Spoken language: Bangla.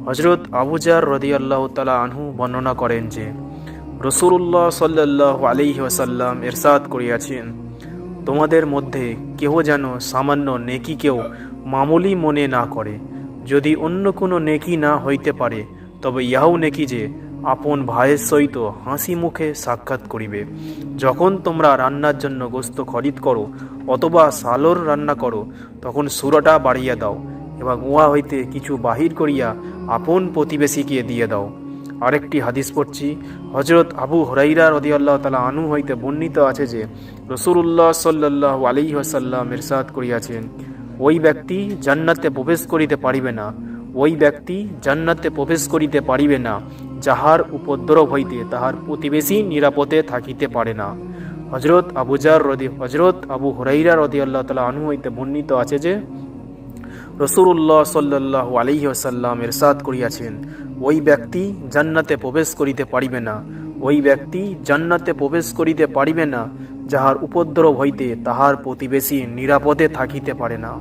হযরত আবু যর রাদিয়াল্লাহু তাআলা আনহু বর্ণনা করেন যে রাসূলুল্লাহ সাল্লাল্লাহু আলাইহি ওয়াসাল্লাম ইরশাদ করিয়াছেন, তোমাদের মধ্যে কেহ যেন সামান্য নেকিকেও মামুলি মনে না করে। যদি অন্য কোনো নেকি না হইতে পারে, তবে ইহাও নেকি যে আপন ভাইয়ের সহিত হাসি মুখে সাক্ষাৎ করিবে। যখন তোমরা রান্নার জন্য গোস্ত খরিদ করো অথবা সালোর রান্না করো, তখন সুরাটা বাড়িয়া দাও এবং উহা হইতে কিছু বাহির করিয়া আপন প্রতিবেশীকে দিয়ে দাও। আরেকটি হাদিস পড়ছি। হযরত আবু হুরাইরা রাদিয়াল্লাহু তাআলা আনহু হইতে বর্ণিত আছে যে রাসূলুল্লাহ সাল্লাল্লাহু আলাইহি ওয়াসাল্লাম ইরশাদ করিয়াছেন, ওই ব্যক্তি জান্নাতে প্রবেশ করিতে পারিবে না, ওই ব্যক্তি জান্নাতে প্রবেশ করিতে পারিবে না যাহার উপদ্রব হইতে তাহার প্রতিবেশী নিরাপদে থাকিতে পারে না। হযরত আবু হুরাইরা রাদিয়াল্লাহু তাআলা আনহু হইতে বর্ণিত আছে যে রাসূলুল্লাহ সাল্লাল্লাহু আলাইহি ওয়াসাল্লাম ইরশাদ করিয়াছেন, ওই ব্যক্তি জান্নাতে প্রবেশ করিতে পারিবে না, ওই ব্যক্তি জান্নাতে প্রবেশ করিতে পারিবে না যাহার উপদ্রব হইতে তাহার প্রতিবেশী নিরাপদে থাকিতে পারে না।